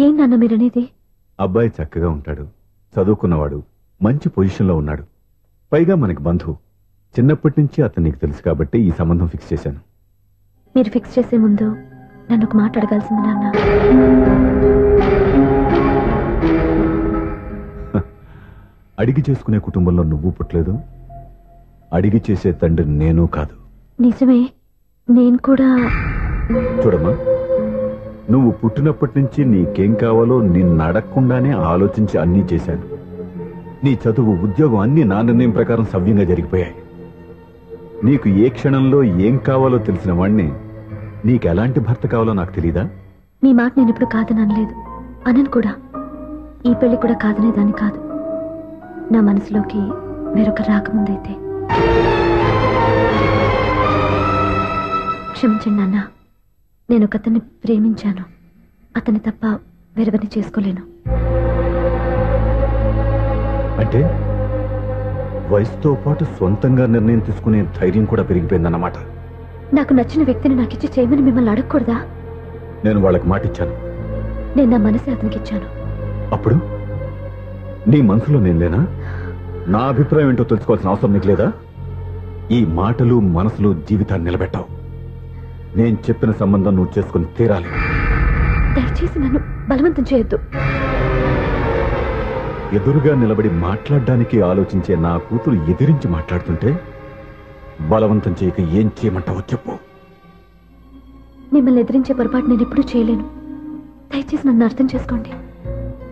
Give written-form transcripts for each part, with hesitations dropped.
ఏం నాన్న మీరనేది? అబ్బాయి చక్కగా ఉంటాడు, చదువుకున్నవాడు, మంచి పొజిషన్లో ఉన్నాడు. పైగా మనకి బంధువు. చిన్నప్పటి నుంచి అతను నీకు తెలుసు కాబట్టి ఈ సంబంధం ఫిక్స్ చేశాను. మీరు ఫిక్స్ చేసే ముందు నన్ను ఒక మాట అడగాల్సింది నాన్న. అడిగి చేసుకునే కుటుంబంలో నువ్వు పుట్టలేదు, అడిగి చేసే తండ్రి నేను కాదు. నిజమే, నేను కూడా. చూడమ్మా, నువ్వు పుట్టినప్పటి నుంచి నీకేం కావాలో నిన్ను అడగకుండానే ఆలోచించి అన్నీ చేశాను. నీ చదువు, ఉద్యోగం అన్నీ నా నిర్ణయం ప్రకారం సవ్యంగా జరిగిపోయాయి. నీకు ఏ క్షణంలో ఏం కావాలో తెలిసిన వాణ్ణి నీకు ఎలాంటి భర్త కావాలో నాకు తెలీదా? మీ మాట నేను ఇప్పుడు కాదని అనలేదు, అనను కూడా. ఈ పెళ్లి కూడా కాదనేదాన్ని కాదు. నా మనసులోకి వేరొక రాకముందైతే. క్షమించండి నాన్న, నేను ఒక అతన్ని ప్రేమించాను. అతన్ని తప్ప వేరెవరిని చేసుకోలేను. అంటే వయసుతో పాటు సొంతంగా నిర్ణయం తీసుకునే ధైర్యం కూడా పెరిగిపోయిందన్నమాట. నాకు నచ్చిన వ్యక్తిని నాకిచ్చి చేయమని మిమ్మల్ని అడగకూడదా? నేను వాళ్ళకి మాట ఇచ్చాను. నేను నా మనసే అతనికి ఇచ్చాను. అప్పుడు నీ మనసులో నేను లేనా? నా అభిప్రాయం ఏంటో తెలుసుకోవాల్సిన అవసరం నీకు లేదా? ఈ మాటలు, మనసులు జీవితాన్ని నిలబెట్టావు. నేను చెప్పిన సంబంధం నువ్వు చేసుకుని తీరాలి. దయచేసి నన్ను బలవంతం చేయొద్దు. ఎదురుగా నిలబడి మాట్లాడడానికి ఆలోచించే నా కూతురు ఎదిరించి మాట్లాడుతుంటే బలవంతం చేయక ఏం చేయమంటావో చెప్పు. మిమ్మల్ని ఎదిరించే పొరపాటు నేను ఎప్పుడూ చేయలేను. దయచేసి నన్ను అర్థం చేసుకోండి.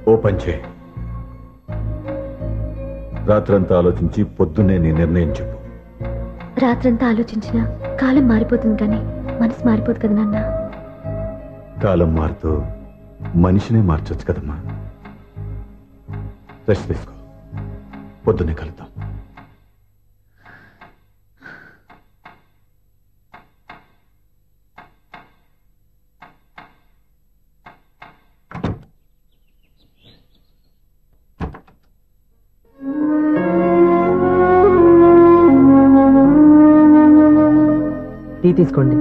ఓ పని చేయి, రాత్రంతా ఆలోచించి పొద్దున్నే నీ నిర్ణయం చెప్పు. రాత్రంతా ఆలోచించినా కాలం మారిపోతుంది, కానీ మనసు మారిపోదు కదా నాన్న. కాలం మారుతూ మనిషినే మార్చొచ్చు కదమ్మా. రెస్ట్ తీసుకో, పొద్దున్నే కలుద్దాం. టీ తీసుకోండి.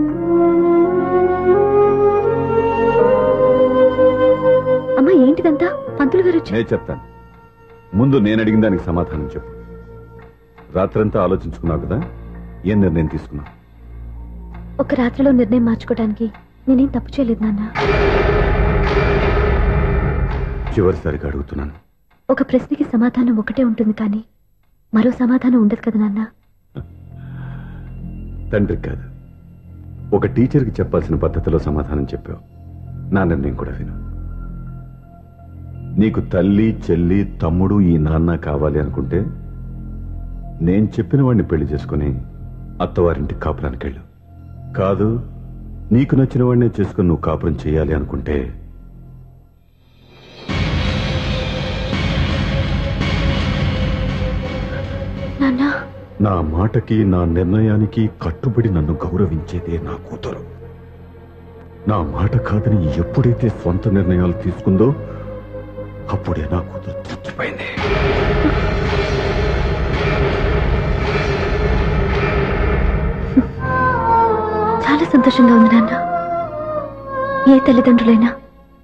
అమ్మా, ఏంటిదంతా? పంతులు గారు వచ్చి. నేను చెప్తాను, ముందు నేను అడిగిన దానికి సమాధానం చెప్పు. రాత్రంతా ఆలోచించుకున్నావు కదా, ఏం నిర్ణయం తీసుకున్నావు? ఒక రాత్రిలో నిర్ణయం మార్చుకోవడానికి నేనేం తప్పు చేయలేదు నాన్న. చివరిసారిగా అడుగుతున్నాను. ఒక ప్రశ్నకి సమాధానం ఒకటే ఉంటుంది, కానీ మరో సమాధానం ఉండదు కదా నాన్న. తండ్రికి కాదు, ఒక టీచర్కి చెప్పాల్సిన పద్ధతిలో సమాధానం చెప్పావు. నా నిర్ణయం కూడా విను. నీకు తల్లి, చెల్లి, తమ్ముడు, ఈ నాన్న కావాలి అనుకుంటే నేను చెప్పిన వాడిని పెళ్లి చేసుకుని అత్తవారింటి కాపురానికి వెళ్ళు. కాదు, నీకు నచ్చిన వాడినే చేసుకుని నువ్వు కాపురం చేయాలి అనుకుంటే నా మాటకి, నా నిర్ణయానికి కట్టుబడి నన్ను గౌరవించేదే నా కూతురు. నా మాట కాదని ఎప్పుడైతే స్వంత నిర్ణయాలు తీసుకుందో అప్పుడే నా కూతురు చచ్చిపోయింది. చాలా సంతోషంగా ఉంది నాన్న. ఏ తల్లిదండ్రులైనా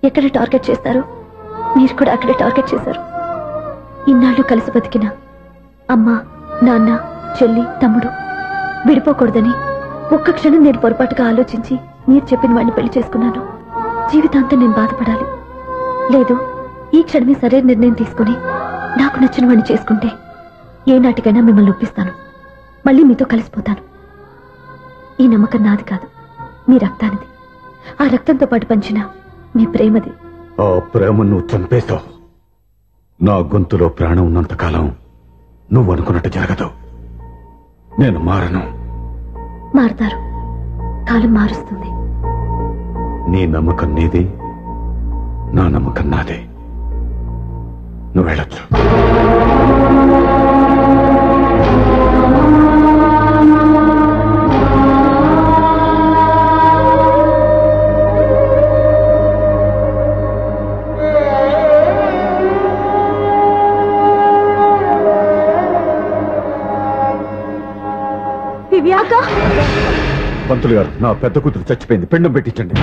ఎక్కడ టార్గెట్ చేస్తారో మీరు కూడా అక్కడే టార్గెట్ చేశారు. ఇన్నాళ్ళు కలిసి బతికిన అమ్మ, నాన్న, చెల్లి, తమ్ముడు విడిపోకూడదని ఒక్క క్షణం నేను పొరపాటుగా ఆలోచించి మీరు చెప్పిన వాడిని పెళ్లి చేసుకున్నాను. జీవితాంతం నేను బాధపడాలి? లేదు, ఈ క్షణమే సరైన నిర్ణయం తీసుకుని నాకు నచ్చిన వాడిని చేసుకుంటే ఏ నాటికైనా మిమ్మల్ని ఒప్పిస్తాను. మళ్ళీ మీతో కలిసిపోతాను. ఈ నమ్మకం నాది కాదు, మీ రక్తానిది. ఆ రక్తంతో పాటు పంచిన మీ ప్రేమది. ఆ ప్రేమ నువ్వు చంపేశావు. నా గొంతులో ప్రాణం ఉన్నంతకాలం నువ్వు అనుకున్నట్టు జరగదు. నేను మారను. మారుతారు, కాలం మారుస్తుంది. నీ నమ్మకం నీది, నా నమ్మకం నాదే. నువ్వు వెళ్ళొచ్చు. పంతులు గారు, నా పెద్ద కూతురు చచ్చిపోయింది, పిండం పెట్టించండి.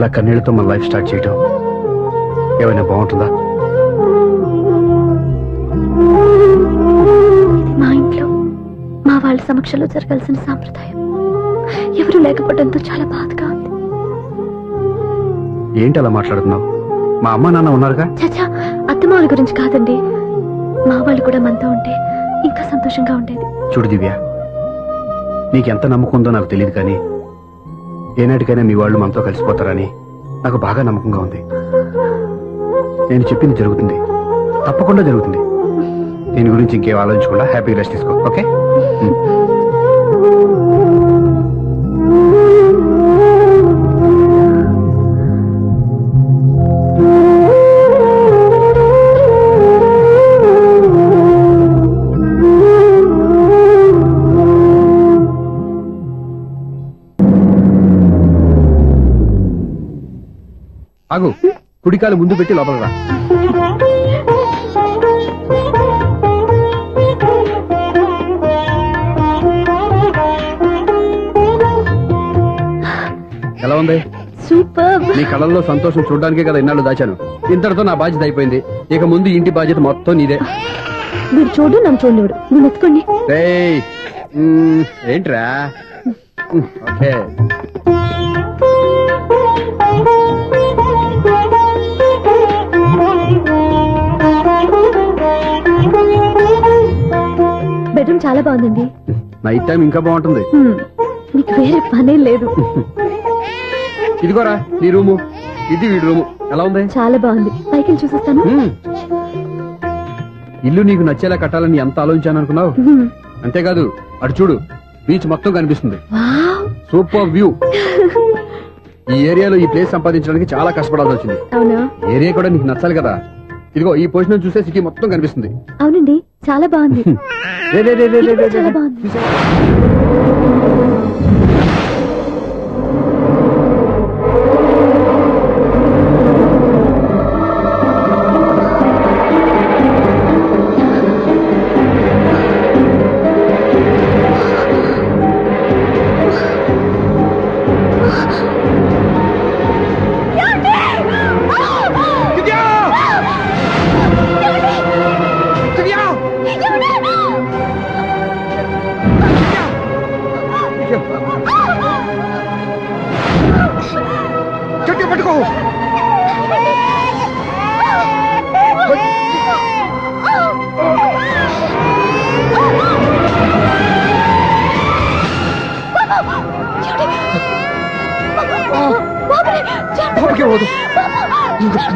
ఇలా కన్నీళ్లతో మన లైఫ్ స్టార్ట్ చేయటం ఏమైనా బాగుంటుందా? ఇది మా ఇంట్లో మా వాళ్ళ సమక్షంలో జరగాల్సిన సాంప్రదాయం. ఎవరు లేకపోవడంతో చాలా బాధగా ఉంది. ఏంటి అలా మాట్లాడుతున్నావు? మా అమ్మ నాన్న ఉన్నారుగా. చచ్చా, అత్తమాల గురించి కాదండి. మా వాళ్ళు కూడా మనతో ఉంటే ఇంకా సంతోషంగా ఉండేది. చూడు దివ్య, నీకెంత నమ్మకం ఉందో నాకు తెలియదు, కానీ ఏనాటికైనా మీ వాళ్ళు మనతో కలిసిపోతారని నాకు బాగా నమ్మకంగా ఉంది. నేను చెప్పింది జరుగుతుంది, తప్పకుండా జరుగుతుంది. దీని గురించి ఇంకేం ఆలోచించకుండా హ్యాపీ రెస్ట్ తీసుకో. ఓకే? ఆగు, కుడికాలు ముందు పెట్టి లోపల రా. ఎలా ఉంది? సూపర్. నీ కళ్ళల్లో సంతోషం చూడడానికే కదా ఇన్నాళ్ళు దాచాను. ఇంతటితో నా బాధ్యత అయిపోయింది. ఇక ముందు ఇంటి బాధ్యత మొత్తం నీదే. మీరు చూడు, నన్ను చూడలేడు. నువ్వు ఎత్తుకోండి. ఏంట్రా? ఓకే. బెడ్రూమ్ చాలా బాగుందండి. నైట్ టైం ఇంకా బాగుంటుంది. మీకు వేరే పనే లేదు. ఇదిగోరా నీ రూము, ఇది వీడి రూము. ఎలా ఉంది? చాలా బాగుంది. పైకి చూసేస్తాను. ఇల్లు నీకు నచ్చేలా కట్టాలని ఎంత ఆలోచించాను అనుకున్నావు? అంతేకాదు, అటు చూడు, బీచ్ మొత్తం కనిపిస్తుంది. Super view. ఈ ఏరియాలో ఈ ప్లేస్ సంపాదించడానికి చాలా కష్టపడాల్సి వచ్చింది. అవునా? ఏరియా కూడా నీకు నచ్చాలి కదా. ఇదిగో ఈ పొజిషన్ చూస్తే సిటీ మొత్తం కనిపిస్తుంది. అవునండి, చాలా బాగుంది. చాలా బాగుంది.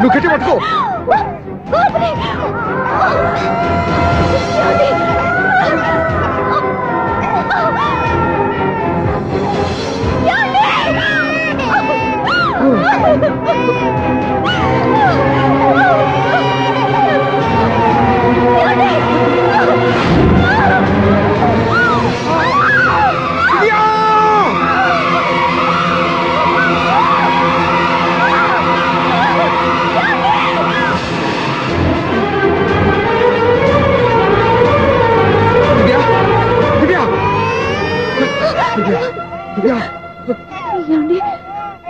నువ్వు గట్టి పట్టుకో.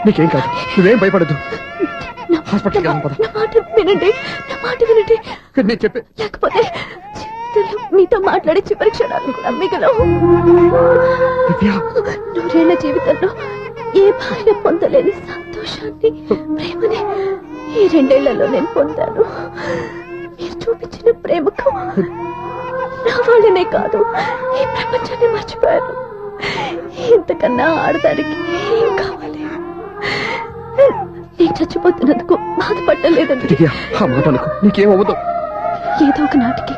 నీకేం కాదు, నువ్వేం భయపడద్దు. హాస్పిటల్కి వెళ్దాం పద. నా మాట వినండి, నా మాట వినండి. నేను చెప్పే, లేకపోతే జీవితంలో మీతో మాట్లాడే చివరి క్షణాలు కూడా మిగలవు. నూరేళ్ల జీవితంలో ఏ భార్య పొందలేని సంతోషాన్ని, ప్రేమని ఈ 2 ఏళ్లలో నేను పొందాను. మీరు చూపించిన ప్రేమకు నా వాళ్ళనే కాదు, ఈ ప్రపంచాన్ని మర్చిపోయాను. ఇంతకన్నా ఆడదానికి ఏం కావాలి? నేను చచ్చిపోతున్నందుకు బాధపడలేదండి. నీకేమవుతావు? ఏదో ఒక నాటికి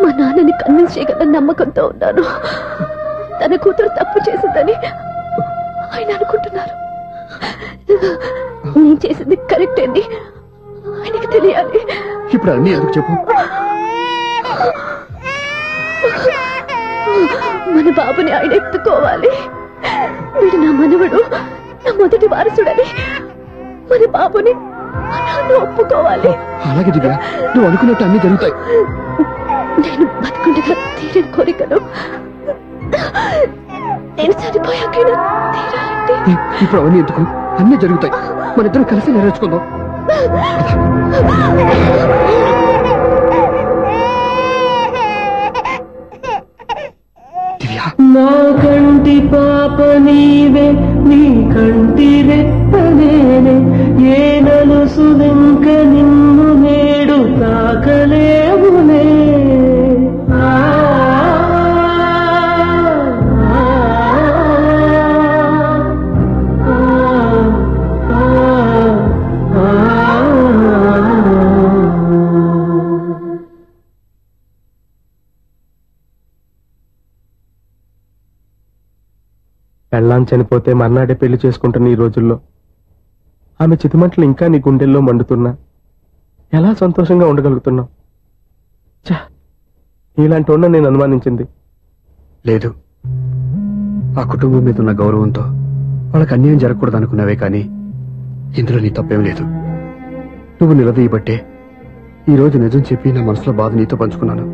మా నాన్నని కన్విన్స్ చేయగల నమ్మకంతో ఉన్నాను. తన కూతురు తప్పు చేసిందని ఆయన అనుకుంటున్నారు. నేను చేసింది కరెక్ట్ అని ఆయనకి తెలియాలి. ఇప్పుడు అన్నీ ఎందుకు చెప్పు? మన బాబుని ఆయన ఎత్తుకోవాలి. వీడు నా మనవడు, నా మొదటి వారసుడని మన బాబుని నాన్న ఒప్పుకోవాలి. అలాగే దివ్య, నువ్వు అనుకున్నట్టు అన్ని జరుగుతాయి. నేను బతుకుండగా తీరని కోరికను నేను చనిపోయాక తీరాలంటే ఇప్పుడు అవన్నీ ఎందుకు? అన్ని జరుగుతాయి. మనిద్దరం కలిసి నెరవేర్చుకుందాం. నా కంటి పాప నీవే, నీ కంటి రెప్ప నేనే, ఏ నలుసులింక నిన్ను నేడు తాకలేవులే. పెళ్ళాం చనిపోతే మర్నాడే పెళ్లి చేసుకుంటున్న ఈ రోజుల్లో ఆమె చితిమంటలు ఇంకా నీ గుండెల్లో మండుతున్నా ఎలా సంతోషంగా ఉండగలుగుతున్నావు? ఇలాంటి ఉన్న నేను అనుమానించింది లేదు. ఆ కుటుంబం మీద ఉన్న గౌరవంతో వాళ్ళకి అన్యాయం జరగకూడదు అనుకున్నావే కానీ ఇందులో నీ తప్పేం లేదు. నువ్వు నిలదీయబట్టే ఈ రోజు నిజం చెప్పి నా మనసులో బాధ నీతో పంచుకున్నాను.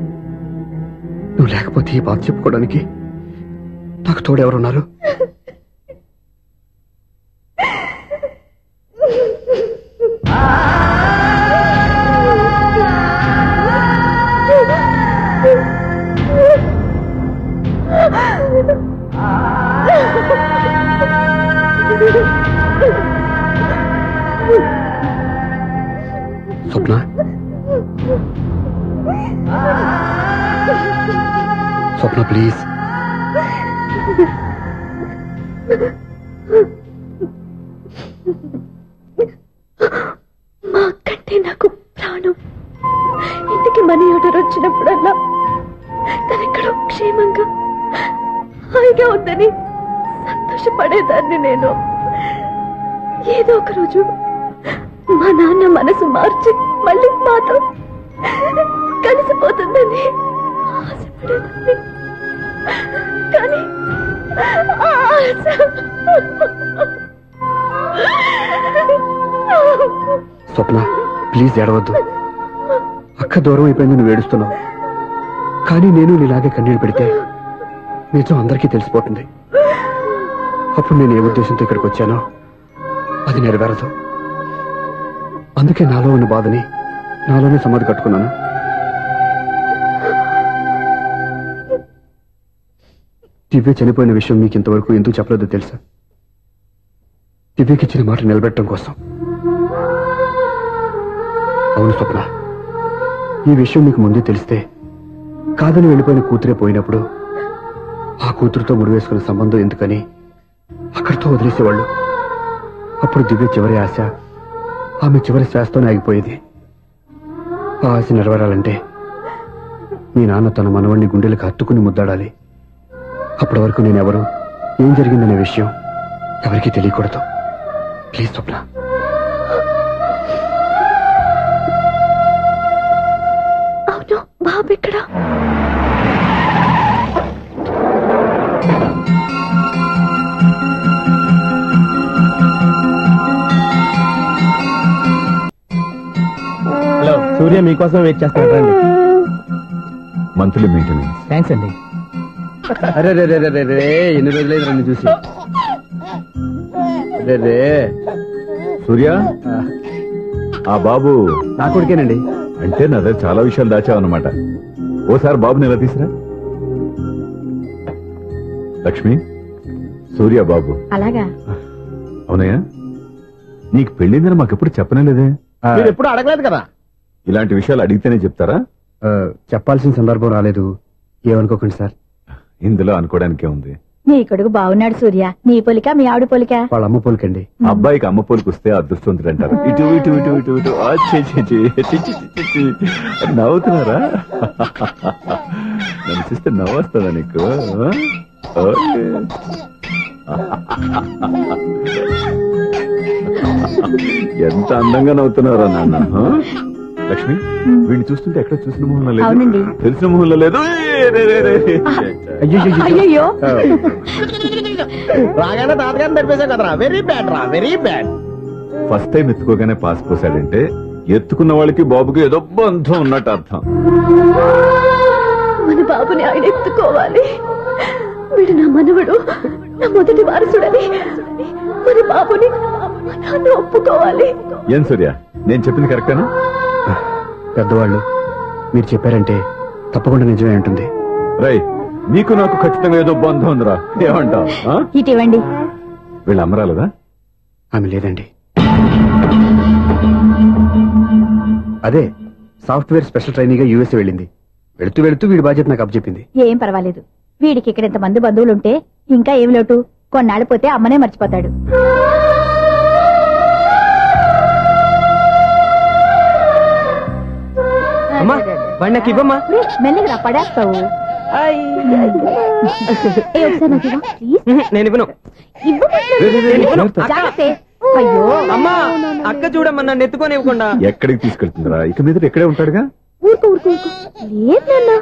నువ్వు లేకపోతే ఈ బాధ చెప్పుకోవడానికి నాకు తోడెవరున్నారు? స్వప్న, స్వప్న ప్లీజ్. మా అక్కంటే నాకు ప్రాణం. ఇంటికి మనీ ఆర్డర్ వచ్చినప్పుడల్లా తనెక్కడో క్షేమంగా హాయిగా ఉందని సంతోషపడేదాన్ని నేను. ఏదో ఒక రోజు మా నాన్న మనసు మార్చి మళ్ళీ మాతో కలిసిపోతుందని ఆశపడేదాన్ని. కానీ స్వప్న ప్లీజ్ ఏడవద్దు. అక్క దూరం అయిపోయింది, నువ్వు ఏడుస్తున్నావు. కానీ నేను నీలాగే కన్నీళ్ళు పెడితే నిజం అందరికీ తెలిసిపోతుంది. అప్పుడు నేను ఏ ఉద్దేశంతో ఇక్కడికి వచ్చానో అది నెరవేరదు. అందుకే నాలో ఉన్న బాధని నాలోనే సమాధి కట్టుకున్నాను. దివ్య చనిపోయిన విషయం మీకు ఇంతవరకు ఎందుకు చెప్పలేదో తెలుసా? దివ్యకి ఇచ్చిన మాట నిలబెట్టడం కోసం. అవును స్వప్న, ఈ విషయం మీకు ముందే తెలిస్తే కాదని వెళ్ళిపోయిన కూతురే పోయినప్పుడు ఆ కూతురుతో ముడివేసుకున్న సంబంధం ఎందుకని అక్కడితో వదిలేసేవాళ్ళు. అప్పుడు దివ్య చివరి ఆశ ఆమె చివరి శ్వాసతోనే ఆగిపోయేది. ఆ ఆశ నెరవేరాలంటే మీ నాన్న తన మనవడిని గుండెలకు హత్తుకుని ముద్దాడాలి. అప్పటి వరకు నేనెవరు, ఏం జరిగిందనే విషయం ఎవరికీ తెలియకూడదు. ప్లీజ్ స్వప్న. అవును, బాబు ఇక్కడ. హలో, సూర్య మీకోసం వెయిట్ చేస్తాను, రండి. Monthly maintenance. థ్యాంక్స్ అండి. అరే రే రే రే రే, ఎన్ని రోజులైంది రండి చూసి. రే రే సూర్య, ఆ బాబు నా కొడుకేనండి. అంటే నా దగ్గర చాలా విషయాలు దాచావన్నమాట. ఓసారి బాబుని ఎలా తీసురా. లక్ష్మి, సూర్య బాబు. అలాగా? అవునయ్యా, నీకు పెళ్ళిందని మాకెప్పుడు చెప్పనే లేదే. మీరు ఎప్పుడు అడగలేదు కదా. ఇలాంటి విషయాలు అడిగితేనే చెప్తారా? చెప్పాల్సిన సందర్భం రాలేదు, ఏమనుకోకండి సార్. ఇందులో అనుకోవడానికే ఉంది. నీ కొడుకు బాగున్నాడు సూర్య. నీ పోలిక మీ ఆవిడ పోలిక. వాళ్ళ అమ్మ పోలికండి. అబ్బాయికి అమ్మ పోలికి వస్తే అదృష్టవంతుడు అంటారు. ఇటు ఇటు ఇటు ఇటు ఇటు ఆ, ఛీ, ఛీ, ఛీ, ఛీ, ఛీ, ఛీ, ఛీ. నవ్వుతున్నారా? నన్ను చూస్తే నవ్వొస్తుందా నీకు? ఓకే. ఎంత అందంగా నవ్వుతున్నారా నాన్న. లక్ష్మి, వీడిని చూస్తుంటే ఎక్కడ చూసిన మొహంలో లేదు, తెలిసిన మొహంలో లేదు. అయ్యో, రాగానే తాతగారిని నడిపేశాం కదరా. వెరీ బ్యాడ్ రా, వెరీ బ్యాడ్. ఫస్ట్ టైం ఎత్తుకోగానే పాస్ పోసాడంటే ఎత్తుకున్న వాళ్ళకి బాబుకి ఏదో బంధం ఉన్నట్టు అర్థం. మన బాబుని ఆయన ఎత్తుకోవాలి. వీడు నా మనవడు, నా మొదటి వారసుడని మన బాబుని నాన్న ఒప్పుకోవాలి. ఏం సూర్య, నేను చెప్పింది కరెక్టేనా? పెద్దవాళ్ళు మీరు చెప్పారంటే తప్పకుండా నిజమే ఉంటుంది. రై, నీకు నాకు ఖచ్చితంగా ఏదో బంధం ఉందిరా, ఏమంటావు? ఇటీవండి. వీళ్ళు అమ్మరాలదా? ఆమె లేదండి. అదే సాఫ్ట్వేర్ స్పెషల్ ట్రైనింగ్ గా యూఎస్ వెళ్ళింది. వెళుతూ వెళుతూ వీడి బాధ్యత నాకు అప్పచెప్పింది. ఏం పర్వాలేదు, వీడికి ఇక్కడ ఇంతమంది బంధువులుంటే ఇంకా ఏం లోటు. కొన్నాళ్ళు పోతే అమ్మనే మర్చిపోతాడు. మెల్లిగా పడేస్తావు. నేను ఇవ్వను. అయ్యో అమ్మా, అక్క చూడమ్మా, నెత్తుకొని ఇవ్వకుండా. ఎక్కడికి తీసుకెళ్తుందిరా? ఇక మీద ఇక్కడే ఉంటాడుగా. ఊరుకో ఊరుకో ఊరుకో. లేదన్నా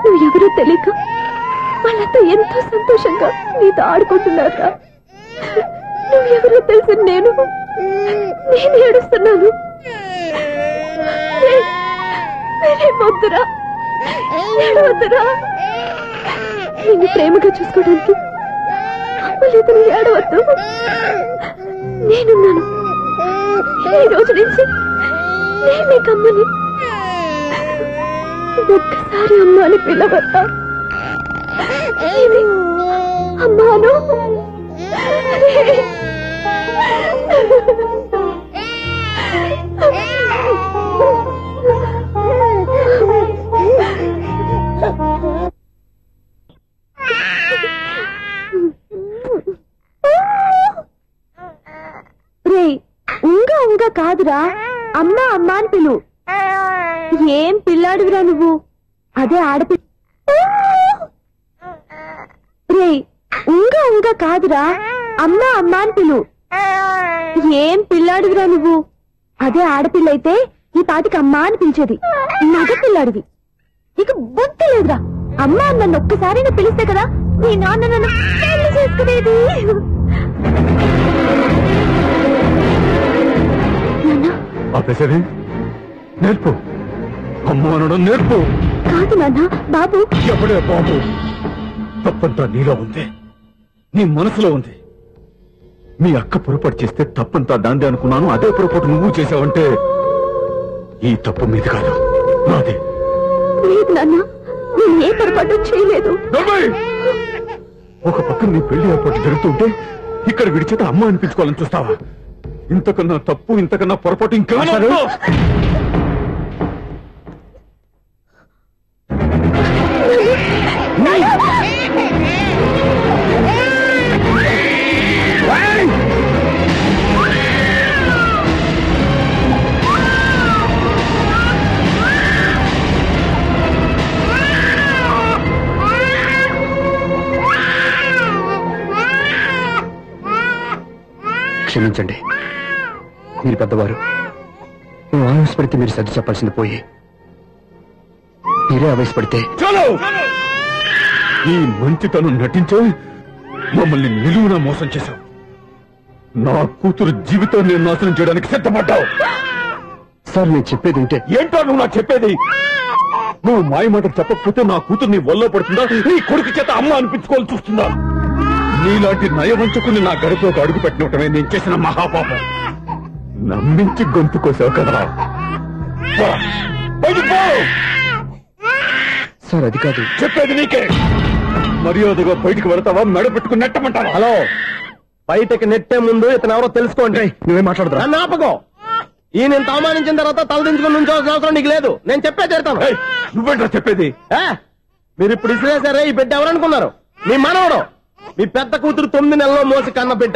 నువ్వెవరో తెలియక వాళ్ళంతా ఎంతో సంతోషంగా నీతో ఆడుకుంటున్నారా? నువ్వెవరో తెలిసి నేను ఏడుస్తున్నాను. వద్దురా, ఏడవద్దురా. నిన్ను ప్రేమగా చూసుకోవడానికి అమ్మలేదు, ఏడవద్దు. నేనున్నాను. ఈ రోజు నుంచి నేను నీకు అమ్మని. ఒక్కసారి అమ్మ అని పిలవద్దా? అమ్మాను. రే, ఉంగా కాదురా, అమ్మ అమ్మ అని పిలు. ఏం పిల్లాడురా నువ్వు? అదే ఆడపిల్ల. రే, ఉంగా కాదురా, అమ్మ అమ్మ అని పిలు. ఏం పిల్లాడురా నువ్వు? అదే ఆడపిల్ల అయితే ఈ పాటికి అమ్మ అని పిలిచేది. మగ పిల్లాడివి. నీకు బుద్ధి లేదురా. అమ్మ నన్ను ఒక్కసారి పిలిస్తే కదా నీ నాన్న నన్ను పెళ్లి చేసుకునేది. ఆపేసేది నేర్పు. అమ్మ అనడం నేర్పు. కాదు నాన్న, బాబు. ఎప్పుడే బాబు? తప్పంతా నీలో ఉంది, నీ మనసులో ఉంది. మీ అక్క పొరపాటు చేస్తే తప్పంతా దాందే అనుకున్నాను. అదే పొరపాటు నువ్వు చేసావంటే ఈ తప్పు మీది కాదు, నాదే. లేదు నాన్న, నేను ఏ పొరపాటు చేయలేదు. ఒక పక్కన నీ పెళ్లి ఏర్పాటు జరుగుతుంటే ఇక్కడ విడిచేత అమ్మ అనిపించుకోవాలని చూస్తావా? ఇంతకన్నా తప్పు, ఇంతకన్నా పొరపాటు ఇంకేమన్నా? క్షమించండి, మీరు పెద్దవారు. నువ్వు ఆవేశపడితే మీరు సర్ది చెప్పాల్సింది పోయి మీరే ఆవేశపడితే. చాలు! ఈ మంచితనం నటించే మమ్మల్ని నిలువునా మోసం చేశావు. నా కూతురు జీవితాన్ని నాశనం చేయడానికి సిద్ధపడ్డావు. సార్, నేను చెప్పేది ఉంటే. ఏంటో నువ్వు నాకు చెప్పేది? నువ్వు మాయ మాట చెప్పకపోతే నా కూతురు నీ వల్ల పడుతుందా? నీ కొడుకు చేత అమ్మ అనిపించుకోవాలని చూస్తుందా? నీలాంటి నయవంచుకుని నా గడపలోకి అడుగు పెట్టినటమే నేను చేసిన మహాపాపం. నమ్మించి గొంతు కోసావు కదా. సార్, అది కాదు. చెప్పేది నీకే. మర్యాదగా బయటికి వెళతావా, మెడ పెట్టుకుని నెట్టమంటావా? హలో, బయటకి నెట్టే ముందు ఇతను ఎవరో తెలుసుకోండి. నువ్వేం మాట్లాడదా? నన్ను ఆపకో. ఈయన ఇంత అవమానించిన తర్వాత తలదించుకుని నుంచోవాల్సిన అవసరం నీకు లేదు. నేను చెప్పే తీరుతాను. నువ్వేంటో చెప్పేది? మీరు ఇప్పుడు ఇసిరేసారే, ఈ బిడ్డ ఎవరనుకున్నారు? మీ మనవడు. మీ పెద్ద కూతురు 9 నెలల్లో మోసి కన్న బిడ్డ.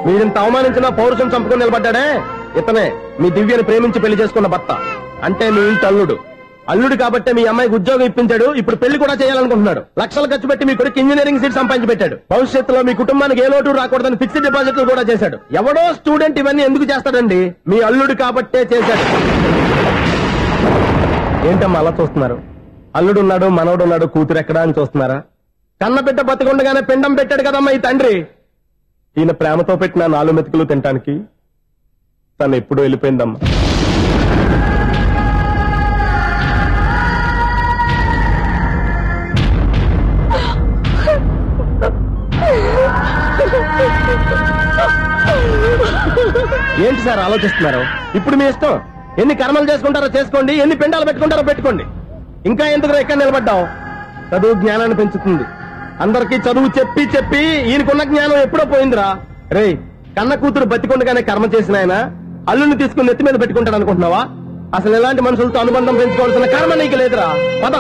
మీరింత అవమానించిన పౌరుషం చంపుకొని నిలబడ్డాడే, ఇతనే మీ దివ్యని ప్రేమించి పెళ్లి చేసుకున్న భర్త. అంటే మీ ఇంటి అల్లుడు. అల్లుడు కాబట్టే మీ అమ్మాయికి ఉద్యోగం ఇప్పించాడు. ఇప్పుడు పెళ్లి కూడా చేయాలనుకుంటున్నాడు. లక్షలు ఖర్చు పెట్టి మీ కొడుకు ఇంజనీరింగ్ సీట్ సంపాదించి పెట్టాడు. భవిష్యత్తులో మీ కుటుంబానికి ఏ లోటు రాకూడదని ఫిక్స్డ్ డిపాజిట్లు కూడా చేశాడు. ఎవడో స్టూడెంట్ ఇవన్నీ ఎందుకు చేస్తాడండి? మీ అల్లుడు కాబట్టే చేశాడు. ఏంటమ్మా అలా చూస్తున్నారు? అల్లుడున్నాడు, మనవడున్నాడు, కూతురు ఎక్కడా అని చూస్తున్నారా? కన్నబిడ్డ బతికుండగానే పిండం పెట్టాడు కదమ్మా ఈ తండ్రి. ఈయన ప్రేమతో పెట్టిన 4 మెతుకులు తినటానికి తను ఎప్పుడూ వెళ్ళిపోయిందమ్మా. ఏంటి సార్ ఆలోచిస్తున్నారు? ఇప్పుడు మీ ఇష్టం. ఎన్ని కర్మలు చేసుకుంటారో చేసుకోండి, ఎన్ని పిండాలు పెట్టుకుంటారో పెట్టుకోండి. ఇంకా ఎందుకు ఎక్కడ నిలబడ్డావు? చదువు జ్ఞానాన్ని పెంచుతుంది. అందరికీ చదువు చెప్పి చెప్పి ఈయనకున్న జ్ఞానం ఎప్పుడో పోయిందిరా. రే, కన్న కూతురు బతికొండగానే కర్మ చేసిన ఆయన అల్లుని తీసుకుని నెత్తి మీద పెట్టుకుంటాడు అనుకుంటున్నావా? అసలు ఎలాంటి మనుషులతో అనుబంధం పెంచుకోవాల్సిన కర్మ నీకు లేదురా. పద.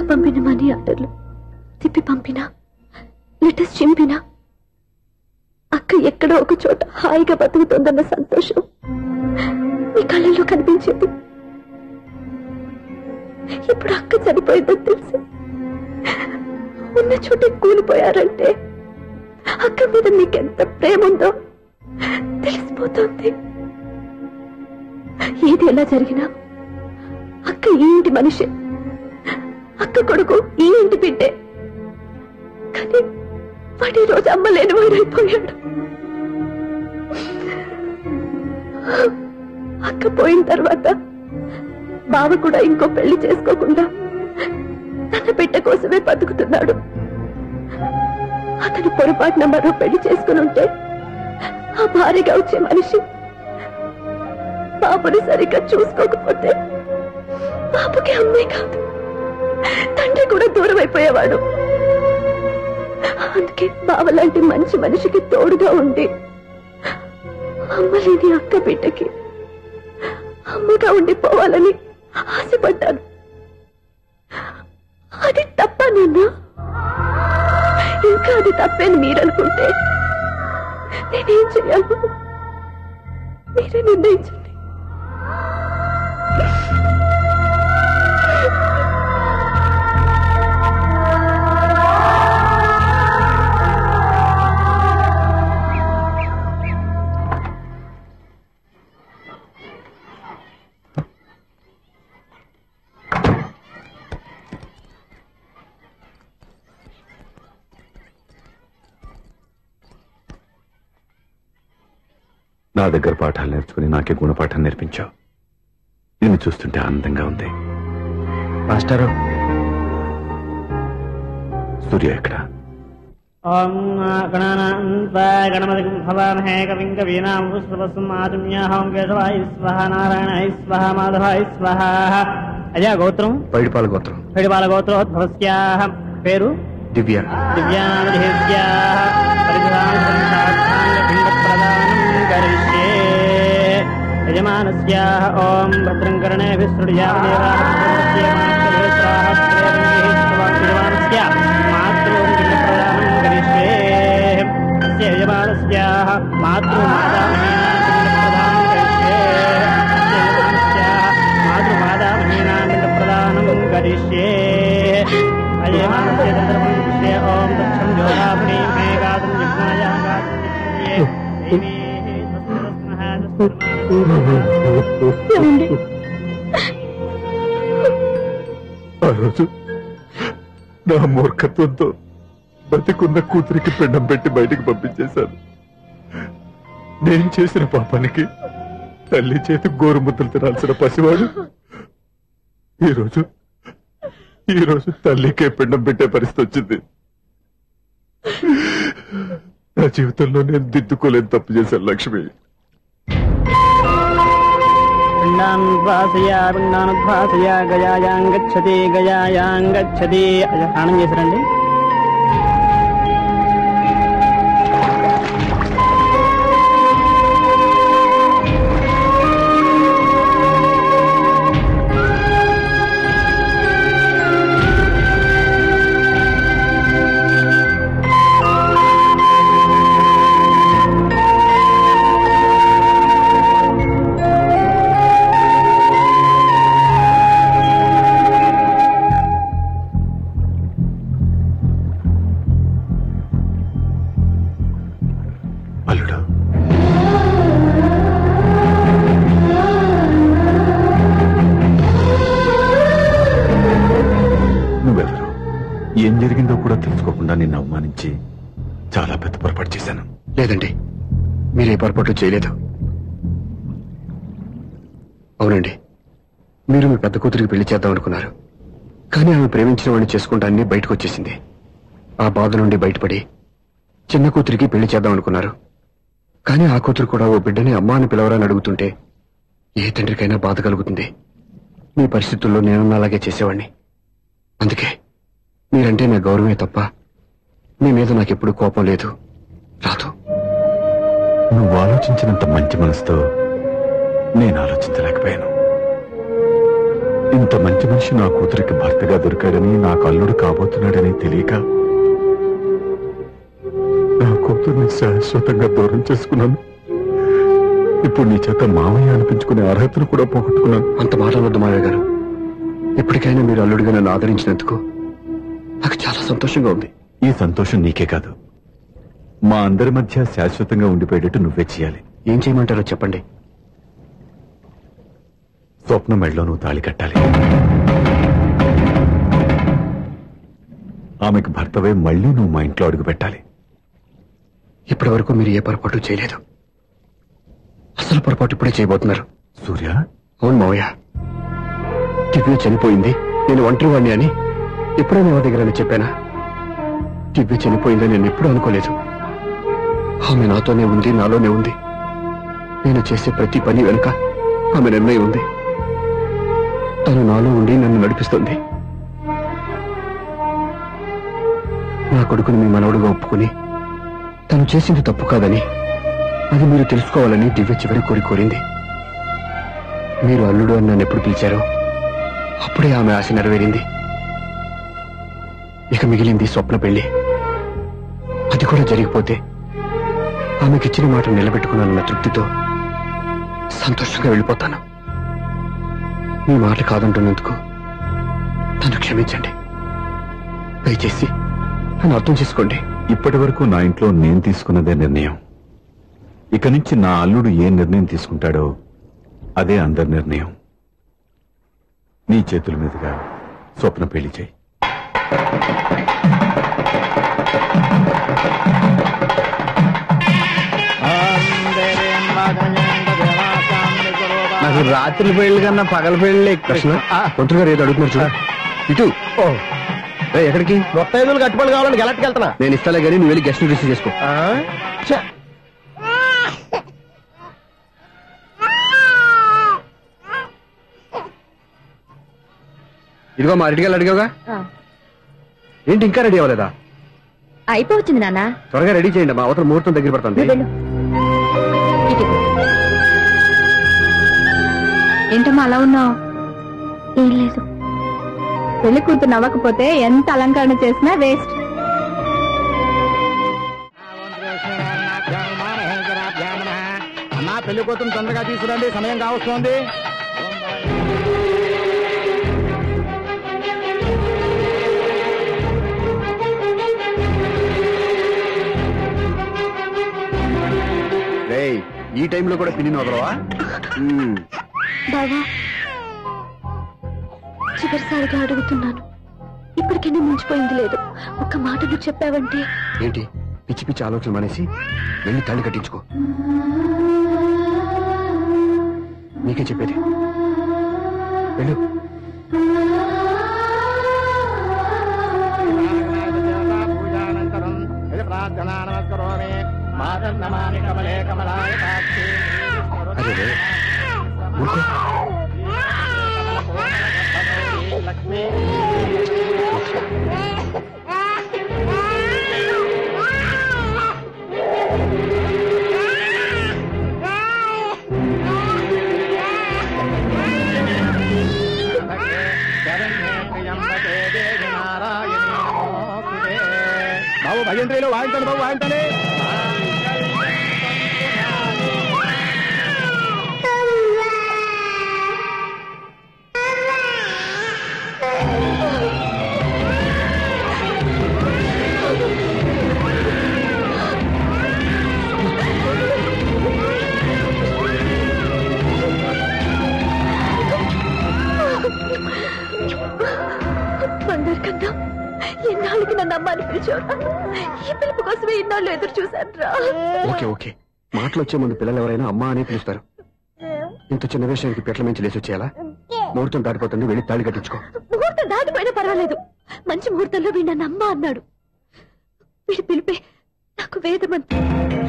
పంపిన మనీ ఆర్డర్లు తిప్పి పంపినా, లెటర్స్ చింపినా అక్క ఎక్కడో ఒక చోట హాయిగా బతుకుతోందన్న సంతోషం మీ కళ్ళల్లో కనిపించేది. ఇప్పుడు అక్క చనిపోయిందని తెలిసి ఉన్న చోట కూలిపోయారంటే అక్క మీద మీకెంత ప్రేమ ఉందో తెలిసిపోతుంది. ఏది ఎలా జరిగినా అక్క ఈ ఇంటి మనిషి, అక్క కొడుకు ఈ ఇంటి బిడ్డే. కానీ వాడి రోజు అమ్మ లేని వాడైపోయాడు. అక్క పోయిన తర్వాత బావ కూడా ఇంకో పెళ్లి చేసుకోకుండా తన బిడ్డ కోసమే బతుకుతున్నాడు. అతను పొరపాటున మరో పెళ్లి చేసుకుని ఉంటే ఆ భార్యగా వచ్చే మనిషి బాబుని సరిగ్గా చూసుకోకపోతే బాబుకి అమ్మే కాదు తండ్రి కూడా దూరం అయిపోయేవాడు. అందుకే బావలాంటి మంచి మనిషికి తోడుగా ఉండి అమ్మలేని అక్క బిడ్డకి అమ్మగా ఉండిపోవాలని ఆశపడ్డాను. అది తప్ప నాన్న? ఇంకా అది తప్పని మీరనుకుంటే నేనేం చేయాలి? మీరే నిర్ణయించండి. నా దగ్గర పాఠాలు నేర్చుకుని నాకే గుణపాఠం నేర్పించావు. నిన్ను చూస్తుంటే ఆనందంగా ఉంది. మాస్టరు, సూర్య ఎక్కడ? గణపతిం భవామహే కవిం కవీనాం పుష్పవస్సుమాతుమ్యాహం కేశవాయ స్వహ నారాయణాయ స్వహ మాధవాయ స్వహ. అజా గోత్రం పైడిపాల గోత్రం. పైడిపాల గోత్రోద్భవస్యాః. పేరు దివ్య. దివ్యానామధేస్యాః. యజమానస్యాః ఓం భద్రం కర్ణేభిః శృణుయామదేవాః. యజమానస్యాః మాతృమాతామహీనాం పిండప్రదానం కరిష్యే. అజయమానస్య తంత్రం విషయ ఓం దక్షం జ్యోతాపుణీం మే గాతుం జిహ్వాయా గాతుం ఆ రోజు నా మూర్ఖత్వంతో బతికున్న కూతురికి పిండం పెట్టి బయటికి పంపించేశాను. నేను చేసిన పాపానికి తల్లి చేతి గోరుముద్దలు తినాల్సిన పసివాడు ఈరోజు తల్లికే పిండం పెట్టే పరిస్థితి వచ్చింది. నా జీవితంలో నేను దిద్దుకోలేని తప్పు చేశాను లక్ష్మి. పిండానుద్వాసయ గయాయాంగచ్చతి గయాయాంగచ్చతి. స్నానం చేశారండి? తెలియకుండా నిన్ను అవమానించి చాలా పెద్ద పొరపాటు చేశాను. లేదండి, మీరే పొరపాటు చేయలేదు. అవునండి, మీరు మీ పెద్ద కూతురికి పెళ్లి చేద్దాం అనుకున్నారు. కానీ ఆమె ప్రేమించిన వాడిని చేసుకుంటానని బయటకు వచ్చేసింది. ఆ బాధ నుండి బయటపడి చిన్న కూతురికి పెళ్లి చేద్దాం అనుకున్నారు. కానీ ఆ కూతురు కూడా ఓ బిడ్డని అమ్మా అని పిలవరని అడుగుతుంటే ఏ తండ్రికైనా బాధ కలుగుతుంది. మీ పరిస్థితుల్లో నేనున్న అలాగే చేసేవాడిని. అందుకే మీరంటే నా గౌరవమే తప్ప మీ మీద నాకెప్పుడు కోపం లేదు, రాదు. నువ్వు ఆలోచించినంత మంచి మనసుతో నేను ఆలోచించలేకపోయాను. ఇంత మంచి మనిషి నా కూతురికి భర్తగా దొరికాడని, నాకు అల్లుడు కాబోతున్నాడని తెలియక నా కూతుర్ని శాశ్వతంగా దూరం చేసుకున్నాను. ఇప్పుడు నీ చేత మామయ్య అనిపించుకునే అర్హతను కూడా పోగొట్టుకున్నాను. అంత మాట్లాడొద్దు మావయ్య గారు. ఇప్పటికైనా మీరు అల్లుడిగా నన్ను ఆదరించినందుకు నాకు చాలా సంతోషంగా ఉంది. ఈ సంతోషం నీకే కాదు, మా అందరి మధ్య శాశ్వతంగా ఉండిపోయేటట్టు నువ్వే చేయాలి. ఏం చేయమంటారో చెప్పండి. స్వప్న మెడలో నువ్వు తాళి కట్టాలి. ఆమెకు భర్తవే మళ్ళీ నువ్వు మా ఇంట్లో అడుగు పెట్టాలి. ఇప్పటి వరకు మీరు ఏ పొరపాటు చేయలేదు. అసలు పొరపాటు ఇప్పుడే చేయబోతున్నారు. సూర్య, అవును మావయ్య, దివ్య చనిపోయింది, నేను ఒంటరి వాణ్ణి అని ఎప్పుడైనా ఎవరి దగ్గర చెప్పానా? దివ్య చనిపోయిందని నేను ఎప్పుడూ అనుకోలేదు. ఆమె నాతోనే ఉంది, నాలోనే ఉంది. నేను చేసే ప్రతి పని వెనుక ఆమె నిర్ణయం ఉంది. తను నాలో ఉండి నన్ను నడిపిస్తుంది. నా కొడుకుని మీ మనవడుగా ఒప్పుకుని తను చేసింది తప్పు కాదని, అది మీరు తెలుసుకోవాలని దివ్య చివరి కోరింది. మీరు అల్లుడు అని నన్ను ఎప్పుడు పిలిచారో అప్పుడే ఆమె ఆశ నెరవేరింది. ఇక మిగిలింది స్వప్న పెళ్లి. అది కూడా జరిగిపోతే ఆమెకిచ్చిన మాట నిలబెట్టుకున్నానన్న తృప్తితో సంతోషంగా వెళ్ళిపోతాను. మీ మాట కాదంటున్నందుకు నన్ను క్షమించండి. దయచేసి నన్ను అర్థం చేసుకోండి. ఇప్పటి వరకు నా ఇంట్లో నేను తీసుకున్నదే నిర్ణయం. ఇక నుంచి నా అల్లుడు ఏ నిర్ణయం తీసుకుంటాడో అదే అందరి నిర్ణయం. నీ చేతుల మీదుగా స్వప్న పెళ్లి చేయి. నాకు రాత్రి పెళ్లి కన్నా పగల పెళ్లి కృష్ణ, మంత్రి గారు ఏదో అడుగుతున్నారు చూడ. ఇటు ఎక్కడికి? మొత్తం 5 కట్టుబడి కావాలని గెలట్కి వెళ్తున్నా. నేను ఇస్తాలే కానీ నువ్వు వెళ్ళి గెస్ట్ రిసీవ్ చేసుకో. ఇదిగో మా రెడీగా అడిగావుగా, ఏంటి ఇంకా రెడీ అవ్వలేదా? అయిపోవచ్చింది నాన్న. త్వరగా రెడీ చేయండి, మా అవతల ముహూర్తం దగ్గర పడుతుంది. ఏంటమ్మా అలా ఉన్నావు? ఏం లేదు. పెళ్లి కూతురు నవ్వకపోతే ఎంత అలంకరణ చేసినా వేస్ట్. అమ్మా, పెళ్లి కూతురు తొందరగా తీసుకురండి, సమయం కావస్తోంది. ఈ టైంలో కూడా పిన్ని వదలవా? బావా, చివరిసారిగా అడుగుతున్నాను, ఇప్పటికైనా మించిపోయింది లేదు. ఒక్క మాట నువ్వు చెప్పావంటే. ఏంటి పిచ్చి పిచ్చి ఆలోచన మానేసి వెళ్ళి తాళి కట్టించుకో. నీకే చెప్పేది, వెళ్ళు. అదే ఊరుకో. బాబు భజంత్రీలో వాయించండి, బాబు వాయించండి. బంగారు కన్నా ఎన్నాళ్ళకి నా నన్ను అమ్మ అని పిలిచావురా. ఈ పిలుపు కోసమే ఇన్నాళ్ళు ఎదురు చూశాను రా. ఓకే ఓకే, మాటలు వచ్చే ముందు పిల్లలు ఎవరైనా అమ్మా అని పిలుస్తారు. ఇంత చిన్న విషయానికి పెట్ల మించి లేచి వచ్చేయాలా? ముహూర్తం దాటిపోతుంది, వెళ్ళి తాళి కట్టించుకో. ముహూర్తం దాటిపోయినా పర్వాలేదు, మంచి ముహూర్తంలో వీడు నన్ను అమ్మ అన్నాడు. వీడి పిలిపే నాకు వేదమంతి.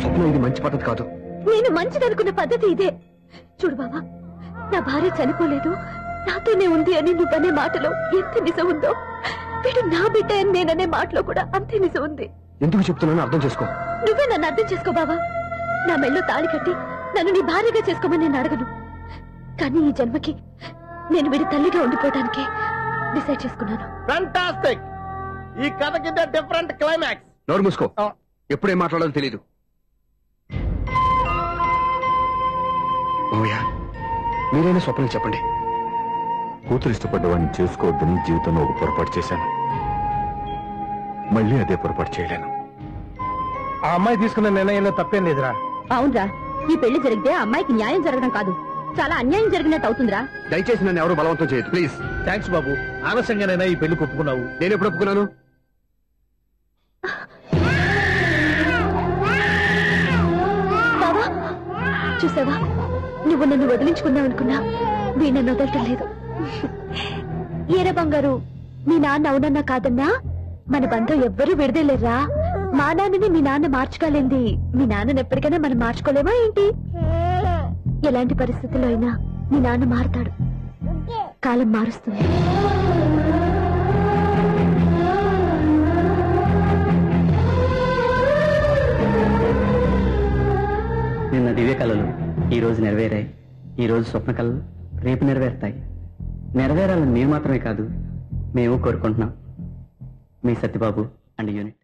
స్వప్నం, ఇది మంచి పద్ధతి కాదు. నేను మంచిదనుకున్న పద్ధతి ఇదే. చూడు బావా, నా భార్య చనిపోలేదు, నాతోనే ఉంది అని నువ్వనే మాటలో ఎంత నిజం ఉందో, వీడు నా బిడ్డ అని నేననే మాటలో కూడా అంతే నిజం ఉంది. ఎందుకు చెప్తున్నానో అర్థం చేసుకో. నువ్వే నన్ను అర్థం చేసుకో బావా. నా మెళ్ళో తాళి కట్టి నన్ను నీ భార్యగా చేసుకోమని నేను అడగను. కానీ ఈ జన్మకి నేను వీడి తల్లిగా ఉండిపోవడానికి డిసైడ్ చేసుకున్నాను. ఫ్యాంటాస్టిక్! ఈ కథకి డిఫరెంట్ క్లైమాక్స్. నోరు మూసుకో, ఎప్పుడేం మాట్లాడాలో తెలీదు. మావయ్య, మీరైనా స్వప్నం చెప్పండి. కూతురు ఇష్టపడ్డవాడిని చేసుకోవద్దని జీవితంలో ఒక పొరపాటు చేశాను. మళ్ళీ అదే పొరపాటు చేయలేను. ఆ అమ్మాయి తీసుకున్న నిర్ణయంలో తప్పేం లేదురా. అవునరా, ఈ పెళ్లి జరిగితే ఆ అమ్మాయికి న్యాయం జరగడం కాదు, చాలా అన్యాయం జరిగినట్టు అవుతుందిరా. దయచేసి నన్ను ఎవరు బలవంతం చేయదు ప్లీజ్. థ్యాంక్స్ బాబు, ఆలస్యంగానైనా ఈ పెళ్లి ఒప్పుకున్నావు. నేను ఎప్పుడు ఒప్పుకున్నాను? బావా, చూసావా, నువ్వు నన్ను వదిలించుకున్నావు అనుకున్నా, వీడు నన్ను వదలటం లేదు. ఏరా బంగారు, మీ నాన్న అవునన్నా కాదన్నా మన బంధం ఎవ్వరూ విడదలేరా. మా నాన్నని మీ నాన్న మార్చుకోలేంది, మీ నాన్నని ఎప్పటికైనా మనం మార్చుకోలేమా ఏంటి? ఎలాంటి పరిస్థితుల్లో అయినా మీ నాన్న మారుతాడు, కాలం మారుస్తుంది. నిన్న దివ్య కళలు ఈ రోజు నెరవేరాయి, ఈ రోజు స్వప్న కళలు రేపు నెరవేరుతాయి. నెరవేరాలని మేము మాత్రమే కాదు, మేము కోరుకుంటున్నాం. మీ సత్యబాబు అండ్ యూనిట్.